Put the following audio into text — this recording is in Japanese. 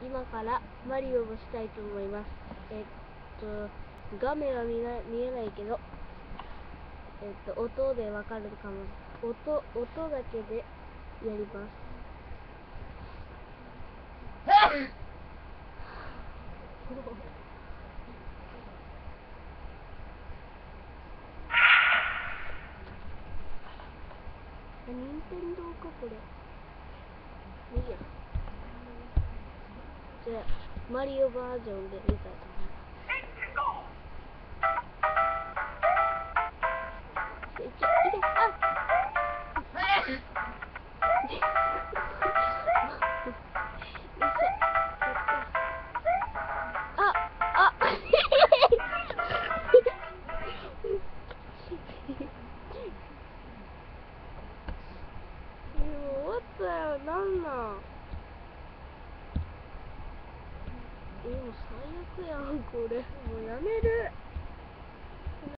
今からマリオをしたいと思います。画面は見えないけど、音でわかるかも。音だけでやります。任天堂かこれ。いいや。じゃあマリオバージョンで見たいと思います。終わったよ、なんなん。もう最悪やんこれ。もうやめる。